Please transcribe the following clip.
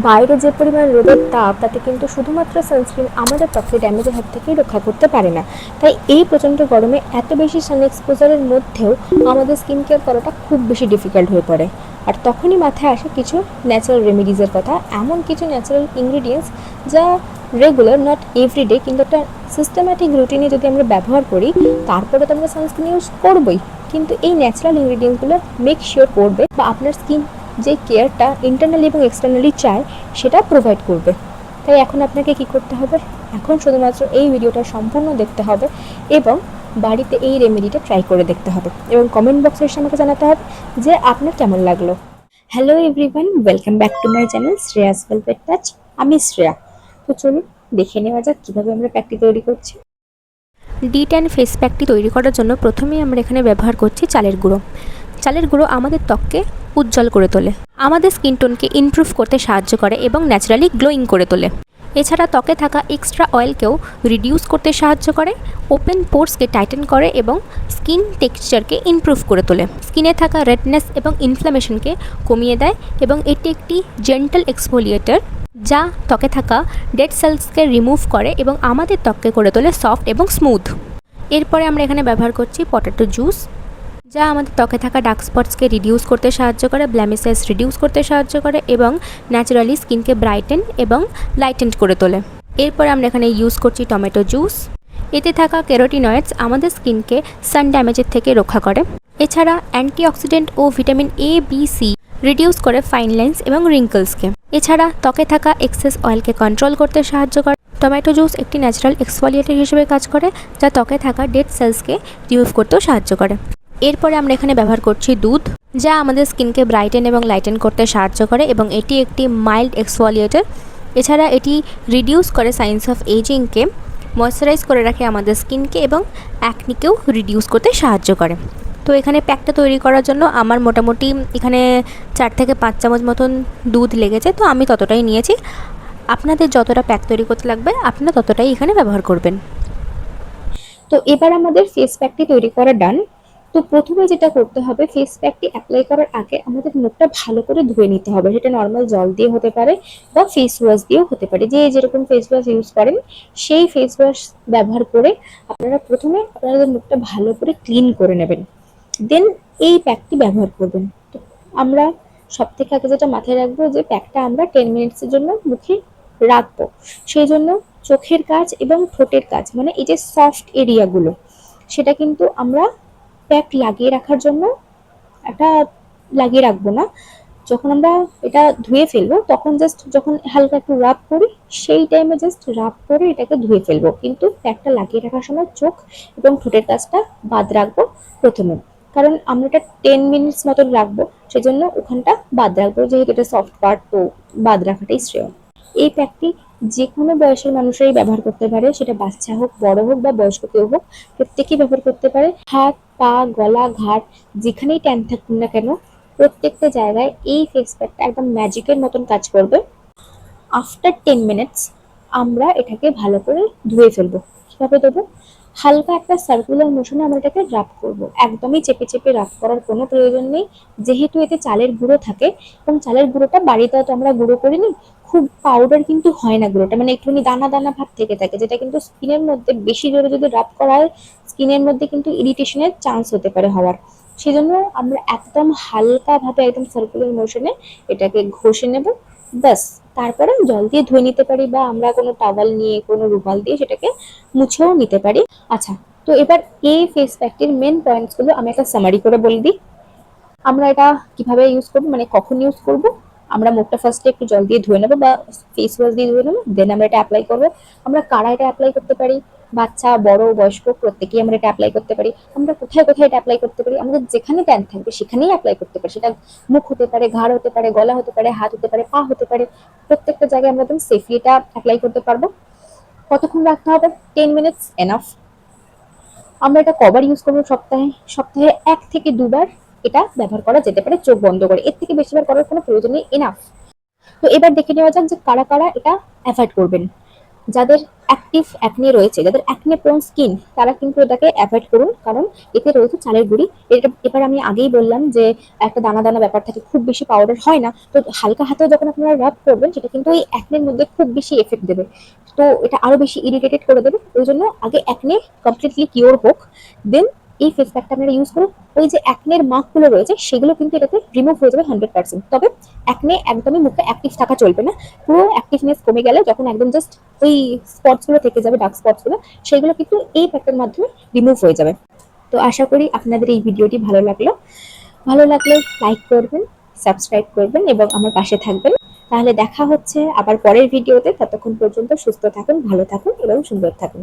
বাইরে যে পরিমাণ রোদের তাপ তাতে কিন্তু শুধুমাত্র সানস্ক্রিন আমাদের ত্বকের ড্যামেজের হাত থেকেই রক্ষা করতে পারে না। তাই এই প্রচণ্ড গরমে এত বেশি সান এক্সপোজারের মধ্যেও আমাদের স্কিন কেয়ার করাটা খুব বেশি ডিফিকাল্ট হয়ে পড়ে। আর তখনই মাথায় আসে কিছু ন্যাচারাল রেমেডিজের কথা, এমন কিছু ন্যাচারাল ইনগ্রিডিয়েন্টস যা রেগুলার নট এভরিডে কিন্তু একটা সিস্টেম্যাটিক রুটিনে যদি আমরা ব্যবহার করি, তারপরে তো আমরা সানস্ক্রিন ইউজ করবোই, কিন্তু এই ন্যাচারাল ইনগ্রিডিয়েন্টসগুলো মেক শিওর করবে বা আপনার স্কিন যে কেয়ারটা ইন্টারনালি এবং এক্সটার্নালি চায় সেটা প্রোভাইড করবে। তাই এখন আপনাকে কি করতে হবে, এখন শুধুমাত্র এই ভিডিওটা সম্পূর্ণ দেখতে হবে এবং বাড়িতে এই রেমেডিটা ট্রাই করে দেখতে হবে এবং কমেন্ট বক্সে এসে আমাকে জানাতে হবে যে আপনার কেমন লাগলো। Hello everyone, welcome back to my channel Shreyas velvet touch. আমি শ্রেয়া। তো চলুন দেখে নেওয়া যাক কীভাবে আমরা প্যাকটি তৈরি করছি। D10 ফেস প্যাকটি তৈরি করার জন্য প্রথমেই আমরা এখানে ব্যবহার করছি চালের গুঁড়ো। চালের গুঁড়ো আমাদের ত্বককে উজ্জ্বল করে তোলে, আমাদের স্কিন টোনকে ইমপ্রুভ করতে সাহায্য করে এবং ন্যাচারালি গ্লোয়িং করে তোলে। এছাড়া ত্বকে থাকা এক্সট্রা অয়েলকেও রিডিউস করতে সাহায্য করে, ওপেন পোর্সকে টাইটেন করে এবং স্কিন টেক্সচারকে ইমপ্রুভ করে তোলে। স্কিনে থাকা রেডনেস এবং ইনফ্লামেশনকে কমিয়ে দেয় এবং এটি একটি জেন্টাল এক্সফোলিয়েটার যা ত্বকে থাকা ডেড সেলসকে রিমুভ করে এবং আমাদের ত্বককে করে তোলে সফট এবং স্মুথ। এরপরে আমরা এখানে ব্যবহার করছি পটেটো জুস, যা আমাদের ত্বকে থাকা ডার্ক স্পটসকে রিডিউস করতে সাহায্য করে, ব্ল্যামিসেস রিডিউস করতে সাহায্য করে এবং ন্যাচারালি স্কিনকে ব্রাইটেন এবং লাইটেন্ড করে তোলে। এরপরে আমরা এখানে ইউজ করছি টমেটো জুস। এতে থাকা ক্যারোটিনয়েডস আমাদের স্কিনকে সান ড্যামেজের থেকে রক্ষা করে। এছাড়া অ্যান্টিঅক্সিডেন্ট ও vitamin A B C reduce করে ফাইন লাইন্স এবং রিঙ্কলসকে। এছাড়া ত্বকে থাকা এক্সেস অয়েলকে কন্ট্রোল করতে সাহায্য করে। টমেটো জুস একটি ন্যাচারাল এক্সফোলিয়েটর হিসেবে কাজ করে, যা ত্বকে থাকা ডেড সেলসকে রিমুভ করতেও সাহায্য করে। এরপরে আমরা এখানে ব্যবহার করছি দুধ, যা আমাদের স্কিনকে ব্রাইটেন এবং লাইটেন করতে সাহায্য করে এবং এটি একটি মাইল্ড এক্সফোলিয়েটর। এছাড়া এটি রিডিউস করে সাইন্স অফ এজিংকে, ময়শ্চারাইজ করে রাখে আমাদের স্কিনকে এবং অ্যাকনিকেও রিডিউস করতে সাহায্য করে। তো এখানে প্যাকটা তৈরি করার জন্য আমার মোটামুটি এখানে 4 থেকে 5 চামচ মতন দুধ লেগেছে, তো আমি ততটাই নিয়েছি। আপনাদের যতটা প্যাক তৈরি করতে লাগবে আপনারা ততটাই এখানে ব্যবহার করবেন। তো এবার আমাদের ফেস প্যাকটি তৈরি করা ডান। তো প্রথমে যেটা করতে হবে, ফেস প্যাকটি অ্যাপ্লাই করার আগে আমাদের মুখটা ভালো করে ধুয়ে নিতে হবে। সেটা নর্মাল জল দিয়ে হতে পারে বা ফেস ওয়াশ দিয়েও হতে পারে, যে যেরকম ফেস ওয়াশ ইউজ করেন সেই ফেস ওয়াশ ব্যবহার করে আপনারা প্রথমে আপনাদের মুখটা ভালো করে ক্লিন করে নেবেন, দেন এই প্যাকটি ব্যবহার করবেন। তো আমরা সব থেকে আগে যেটা মাথায় রাখবো যে প্যাকটা আমরা 10 মিনিটসের জন্য মুখে রাখবো। সেই জন্য চোখের কাজ এবং ঠোঁটের কাজ, মানে এই যে সফট এরিয়াগুলো, সেটা কিন্তু আমরা প্যাক লাগিয়ে রাখার জন্য একটা লাগিয়ে রাখবো না। যখন আমরা এটা ধুয়ে ফেলবো তখন জাস্ট যখন হালকা একটু রাব করি সেই টাইমে জাস্ট রাব করে এটাকে ধুয়ে ফেলবো, কিন্তু প্যাকটা লাগিয়ে রাখার সময় চোখ এবং ঠোঁটের কাজটা বাদ রাখবো প্রথমে, কারণ আমরা এটা 10 মিনিটস মতন রাখবো, সেজন্য ওখানটা বাদ রাখবো, যেহেতু এটা সফট পার্ট, তো বাদ রাখাটাই শ্রেয়। এই প্যাকটি যে কোনো বয়সের মানুষরাই ব্যবহার করতে পারে, সেটা বাচ্চা হোক, বড় হোক বা বয়স্ক কেউ হোক, প্রত্যেকেই ব্যবহার করতে পারে। হাত, পা, গলা, ঘাড় যেখানেই ট্যান থাকুন না কেন, প্রত্যেকটা জায়গায় এই ফেস প্যাকটা একদম ম্যাজিকের মতন কাজ করবে। আফটার 10 মিনিটস আমরা এটাকে ভালো করে ধুয়ে ফেলবো। কিভাবে দেবো? হালকা একটা সার্কুলার মোশনে আমরা এটাকে রাব করব, একদমই চেপে চেপে রাব করার কোনো প্রয়োজন নেই, যেহেতু এতে চালের গুঁড়ো থাকে এবং চালের গুঁড়োটা বাড়িতে তো আমরা গুঁড়ো করিনি, খুব পাউডার কিন্তু হয় না গুঁড়োটা, মানে একটুখানি দানা দানা ভাব থেকে থাকে, যেটা কিন্তু স্কিনের মধ্যে বেশি জোরে যদি রাব করা হয় স্কিনের মধ্যে কিন্তু ইরিটেশনের চান্স হতে পারে হওয়ার। সেজন্য আমরা একদম হালকা ভাবে একদম সার্কুলার মোশনে এটাকে ঘষে নেব, ব্যাস। তারপরে জল দিয়ে ধুয়ে নিতে পারি বা আমরা কোনো টাওয়াল নিয়ে কোনো রুমাল দিয়ে সেটাকে মুছেও নিতে পারি। আচ্ছা, তো এবার এই ফেস প্যাকটির মেন পয়েন্টসগুলো আমি একটা সামারি করে বলে দিই। আমরা এটা কিভাবে ইউজ করবো, মানে কখন ইউজ করব, আমরা মুখটা ফার্স্টে একটু জল দিয়ে ধুয়ে নেবো বা ফেস ওয়াশ দিয়ে ধুয়ে নেবো, দেন আমরা এটা অ্যাপ্লাই করবো। আমরা কারা এটা অ্যাপ্লাই করতে পারি? বাচ্চা, বড়, বয়স্ক প্রত্যেকেই আমরা এটা অ্যাপ্লাই করতে পারি। আমরা কোথায় কোথায় এটা অ্যাপ্লাই করতে পারি? আমাদের যেখানে ট্যান থাকবে সেখানেই অ্যাপ্লাই করতে পারি। সেটা মুখ হতে পারে, ঘাড় হতে পারে, গলা হতে পারে, হাত হতে পারে, পা হতে পারে, প্রত্যেকটা জায়গায় আমরা একদম সেফলি এটা অ্যাপ্লাই করতে পারবো। কতক্ষণ রাখতে হবে? 10 মিনিটস এনাফ। আমরা এটা কবার ইউজ করবো? সপ্তাহে সপ্তাহে 1 থেকে 2 বার এটা ব্যবহার করা যেতে পারে চোখ বন্ধ করে, এর থেকে বেশিবার করার কোনো প্রয়োজন নেই, এনাফ। তো এবার দেখে নেওয়া যাক যে কারা কারা এটা অ্যাভয়েড করবেন। যাদের অ্যাক্টিভ অ্যাকনে রয়েছে, যাদের অ্যাকনে প্রোন স্কিন, তারা কিন্তু এটাকে অ্যাভয়েড করুন, কারণ এতে রয়েছে চালের গুঁড়ি। এটা এবার আমি আগেই বললাম যে একটা দানা দানা ব্যাপার থাকে, খুব বেশি পাউডার হয় না, তো হালকা হাতেও যখন আপনারা রাব করবেন সেটা কিন্তু ওই অ্যাকনের মধ্যে খুব বেশি এফেক্ট দেবে, তো এটা আরো বেশি ইরিটেটেড করে দেবে। ওই জন্য আগে অ্যাকনে কমপ্লিটলি কিওর হোক, দেন এই ফেস প্যাকটা আপনারা ইউজ করুন। ওই যে অ্যাকনের মার্কগুলো রয়েছে সেগুলো কিন্তু এটাতে রিমুভ হয়ে যাবে 100%। তবে অ্যাকনে একদমই মুখে অ্যাক্টিভ থাকা চলবে না, পুরো অ্যাক্টিভনেস কমে গেলে যখন একদম জাস্ট ওই স্পটস গুলো থেকে যাবে, ডার্ক স্পটস গুলো, সেগুলো কিন্তু এই প্যাকের মাধ্যমে রিমুভ হয়ে যাবে। তো আশা করি আপনাদের এই ভিডিওটি ভালো লাগলো। ভালো লাগলে লাইক করবেন, সাবস্ক্রাইব করবেন এবং আমার পাশে থাকবেন। তাহলে দেখা হচ্ছে আবার পরের ভিডিওতে। ততক্ষণ পর্যন্ত সুস্থ থাকুন, ভালো থাকুন এবং সুন্দর থাকুন।